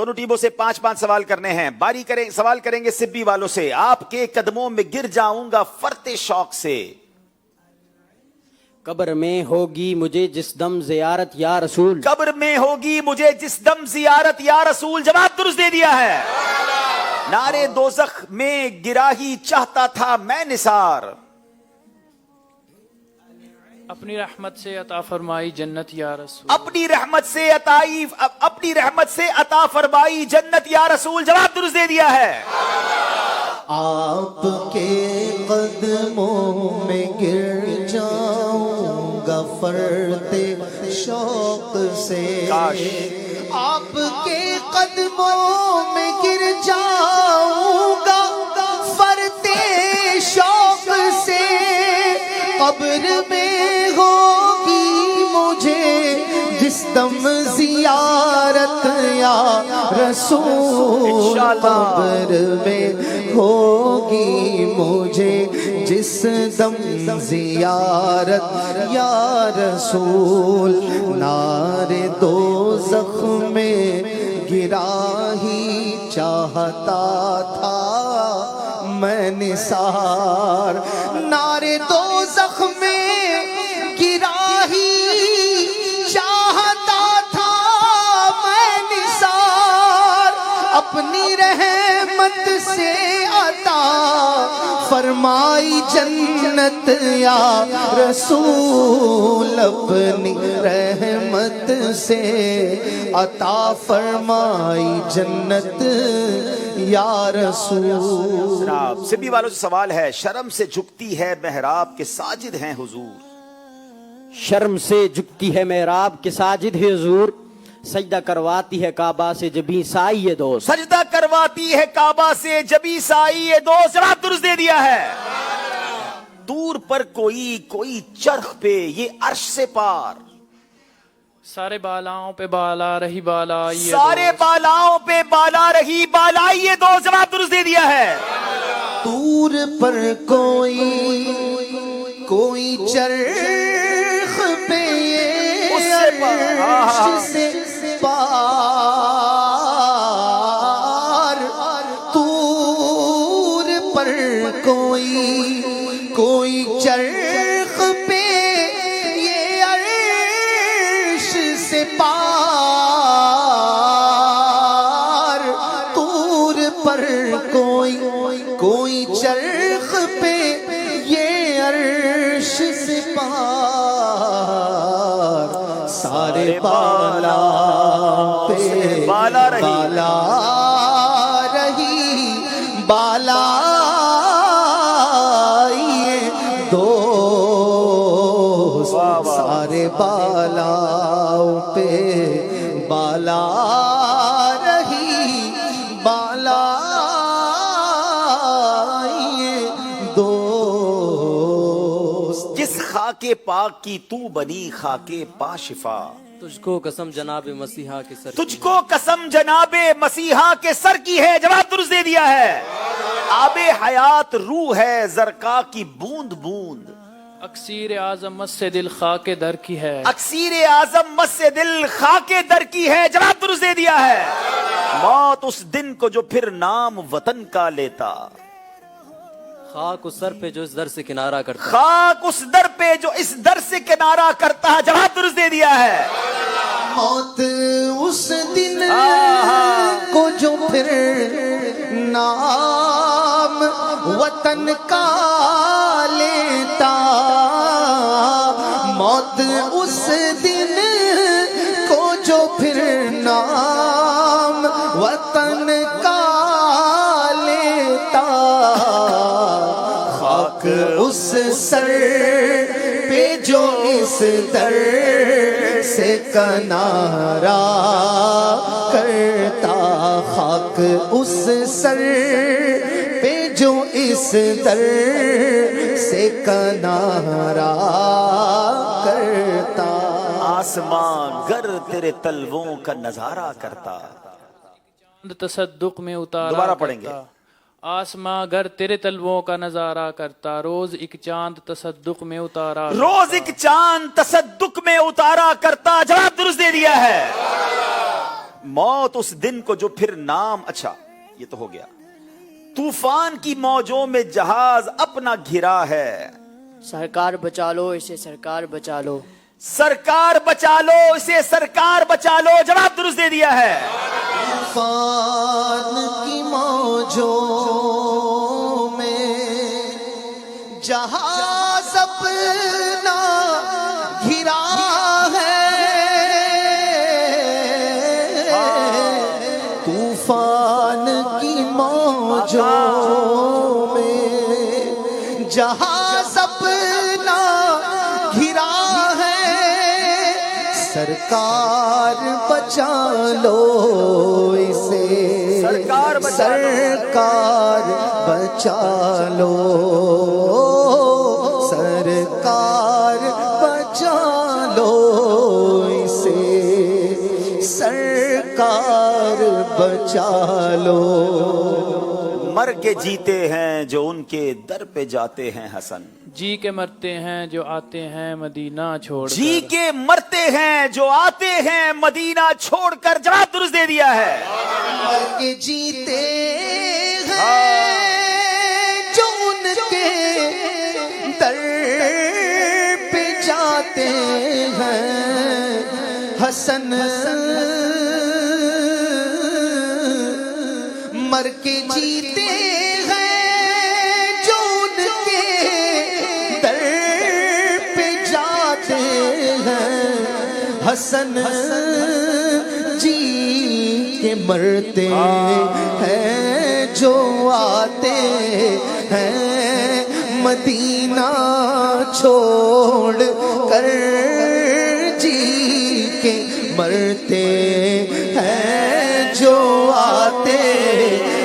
دونوں ٹیموں سے 5-5 سوال کرنے ہیں. سوال کریں گے سبی والوں سے. آپ کے قدموں میں گر جاؤں گا فرتے شوق سے. قبر میں ہوگی مجھے جس دم زیارت یا رسول. قبر میں ہوگی مجھے جس دم زیارت یا رسول. جواب درست دے دیا ہے. نارے دوزخ میں گرا ہی چاہتا تھا میں نثار. اپنی رحمت سے عطا فرمائی جنت یا رسول. اپنی رحمت سے عطا فرمائی جنت یا رسول. جواب درست دے دیا ہے. آپ کے قدموں میں گر جاؤں گا فرتے شوق سے. کاش آپ کے قدموں میں گر جاؤں گا فرتے شوق سے. قبر میں ہوگی مجھے جس دم زیارت یا رسول. قبر میں ہوگی مجھے جس دم زیارت یا رسول. نارے دوزخ میں گرا ہی چاہتا تھا میں نثار. نارے دوزخ میں گرا ہی چاہتا تھا میں نثار. اپنی رحمت سے عطا فرمائی جنت یا رسول. اپنی رحمت سے عطا فرمائی جنت یا رسول. جناب سبی والوں سے سوال ہے. شرم سے جھکتی ہے محراب کے ساجد ہیں حضور. شرم سے جھکتی ہے محراب کے ساجد ہے حضور. سجدہ کرواتی ہے کعبہ سے جبیں سائی یہ دوست. سجدہ کرواتی ہے کعبہ سے جبیں سائی یہ دوست. جواب درست دے دیا ہے. دور پر کوئی چرخ پہ یہ عرش سے پار. سارے بالاؤں پہ بالا رہی بالا یہ سارے بالاؤں پہ بالا رہی بالا یہ دو. جواب درست دے دیا ہے. دور پر کوئی چرخ پہ یہ عرش سے پار. دور پر کوئی چرخ پہ یہ عرش سے پار. دور پر کوئی چرخ پہ یہ عرش سے پار. سارے بالا پہ بالا رہی بالا یہ دوست. سارے بالاؤں پہ بالا رہی بالا یہ دوست. جس خاک پاک کی تو بنی خاک پا شفا. تجھ کو قسم جناب مسیحا کے سر. تجھ کو قسم جناب مسیحا کے سر کی ہے. جواب درست دے دیا ہے. آب حیات روح ہے زرقا کی بوند بوند. اکسیر اعظم مس سے دل خاک در کی ہے. اکسیر اعظم مس سے دل خاک در کی ہے. جواب درست دے دیا ہے. موت اس دن کو جو پھر نام وطن کا لیتا. خاک اس سر پہ جو اس در سے کنارہ کرتا. خاک اس در پہ جو اس در سے کنارہ کرتا ہے. جواب درست دے دیا ہے. موت اس دن کو جو پھر نام وطن کا لیتا. موت اس دن کو جو پھر نام وطن کا لیتا. خاک اس سر پہ جو اس در سے کنارہ کرتا. خاک اس سر پہ جو اس در سے کنارہ کرتا. آسمان گر تیرے تلووں کا نظارہ کرتا. تصدق میں اتارا. دوبارہ پڑھیں گے. آسماں گر تیرے تلووں کا نظارہ کرتا. روز ایک چاند تصدق میں اتارا. روز ایک چاند تصدق میں اتارا کرتا. جواب درست دے دیا ہے. मौत उस दिन को जो फिर नाम, अच्छा ये तो हो गया। तूफान की मौजों में जहाज अपना घिरा है, सरकार बचा लो इसे, सरकार बचा लो। सरकार बचा लो इसे, सरकार बचा लो। जवाब दुरुस्त दे दिया है। तूफान की मौजों में जहाज अपना घिरा तूफान की मौजों में जहाज अपना घिरा है, सरकार बचा लो इसे, सरकार बचा लो। सरकार बचा लो, सरकार बचा लो इसे, सरकार बचा लो। मर के जीते हैं जो उनके दर पे जाते हैं हसन, जी के मरते हैं जो आते हैं मदीना छोड़। जी के मरते हैं जो आते हैं मदीना छोड़कर। जवाब दुरुस्त दे दिया है। मर के जीते हैं जो उनके दर पे जाते हैं हसन, मर के जीते हैं जो उनके दर पे जाते हैं हसन, जी के मरते हैं जो आते हैं मदीना छोड़ कर, जी के मरते हैं जो आते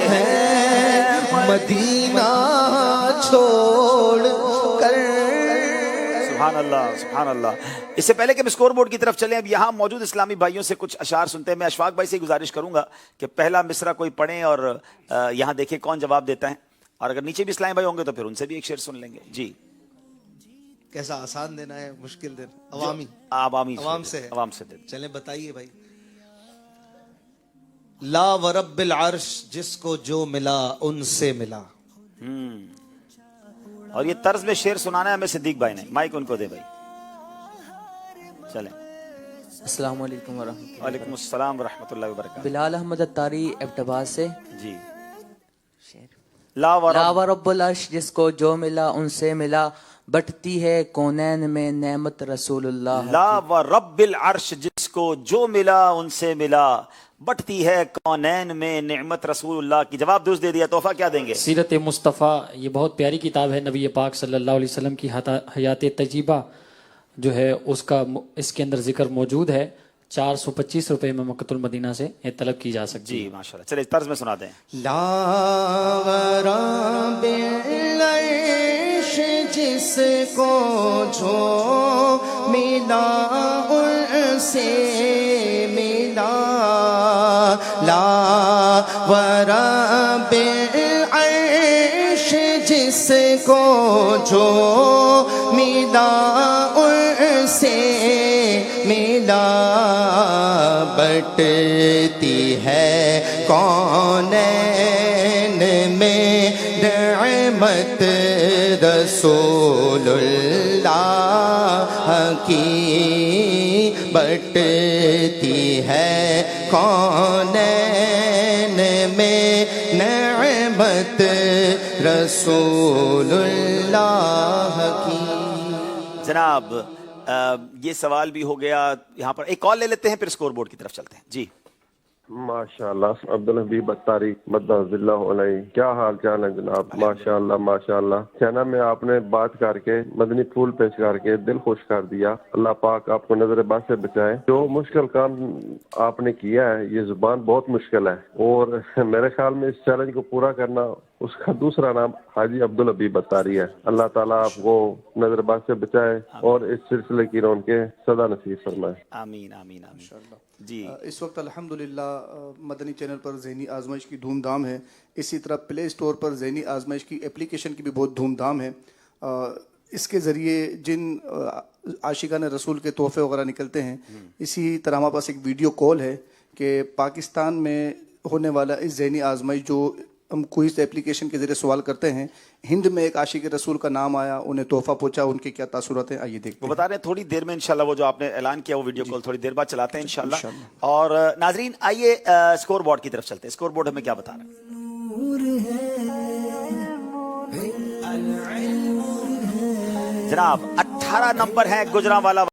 हैं मदीना छोड़ कर। सुभान अल्लाह, सुभान अल्लाह। इससे पहले कि हम स्कोर बोर्ड की तरफ चलें, अब यहाँ मौजूद इस्लामी भाइयों से कुछ अशार सुनते हैं। मैं अशफाक भाई से गुजारिश करूंगा कि पहला मिसरा कोई पढ़ें और यहाँ देखें कौन जवाब देता है, और अगर नीचे भी इस्लामी भाई होंगे तो फिर उनसे भी एक शेर सुन लेंगे। जी, कैसा आसान देना है, मुश्किल देना? अवामी, आवाम से दे। चले बताइए भाई। ला व रब्बिल अर्श, जिसको जो मिला उनसे मिला। और ये तर्ज में शेर सुनाना है हमें सिद्दीक भाई ने। माइक उनको दे भाई। चलें। अस्सलाम वालेकुम वरहमतुल्लाह। वालेकुम अस्सलाम वरहमतुल्लाहि वबरकातुहू। बिलाल अहमद अत्तारी एबटाबाद से। जी, ला व रब्बुल अर्श, जिसको जो मिला उनसे मिला, बटती है कौनैन में नेमत रसूलुल्लाह। ला व रब्बिल अर्श, जिसको जो मिला उनसे मिला, बटती है कौनैन में नेमत रसूलुल्लाह की। जवाब दुरुस्त दे दिया। तोहफा क्या देंगे? सीरत मुस्तफ़ा, ये बहुत प्यारी किताब है। नबी पाक सल्लल्लाहु अलैहि वसल्लम की हयात तजीबा जो है उसका इसके अंदर जिक्र मौजूद है। 425 रुपए में मक्कतुल मदीना से ये तलब की जा सकती है। जी माशाल्लाह। चलिए तर्ज में सुना दें। जिसको जो मिला उनसे मिला, ला वरब्बिल अर्श, जिसको जो मिला उनसे मिला, बटती है कौनैन में नेमत रसूलुल्लाह की, बटती है कौनैन में नेमत रसूलुल्लाह की। जनाब ये सवाल भी हो गया। यहाँ पर एक कॉल ले लेते हैं, फिर स्कोर बोर्ड की तरफ चलते हैं। जी माशाअल्लाह, अब्दुल हबीब अत्तारी मद्दज़िल्लाहु अलैहि, क्या हाल चाल है जनाब? माशाअल्लाह माशाअल्लाह। चैनल में आपने बात करके मदनी फूल पेश करके दिल खुश कर दिया। अल्लाह पाक आपको नजर बद से बचाए। जो मुश्किल काम आपने किया है, ये जुबान बहुत मुश्किल है, और मेरे ख्याल में इस चैलेंज को पूरा करना, उसका दूसरा नाम हाजी अब्दुल हबीब अत्तारी है। अल्लाह ताला आपको नजर बद से बचाए और इस सिलसिले की रौनकें सदा नसीब फरमाए। आमीन आमीन आमीन। जी, इस वक्त अल्हम्दुलिल्लाह मदनी चैनल पर ज़हनी आजमाइश की धूमधाम है। इसी तरह प्ले स्टोर पर ज़हनी आजमाइश की एप्लीकेशन की भी बहुत धूमधाम है। इसके ज़रिए जिन आशिकान रसूल के तोहफे वगैरह निकलते हैं, इसी तरह हमारे पास एक वीडियो कॉल है کہ پاکستان میں ہونے والا اس ذہنی آزمائش جو ہم کوئز ایپلیکیشن کے ذریعے سوال کرتے ہیں، ہند میں ایک عاشق رسول کا نام آیا، انہیں تحفہ پہنچا، ان کے کیا تاثرات ہیں، آئیے دیکھتے وہ ہیں۔ بتا رہے ہیں تھوڑی دیر میں انشاءاللہ وہ جو آپ نے اعلان کیا وہ ویڈیو کال تھوڑی دیر بعد چلاتے ہیں انشاءاللہ۔ اور ناظرین آئیے اسکور بورڈ کی طرف چلتے ہیں۔ اسکور بورڈ ہمیں کیا بتا رہا ہے؟ جناب 18 نمبر ہے گجرانوالا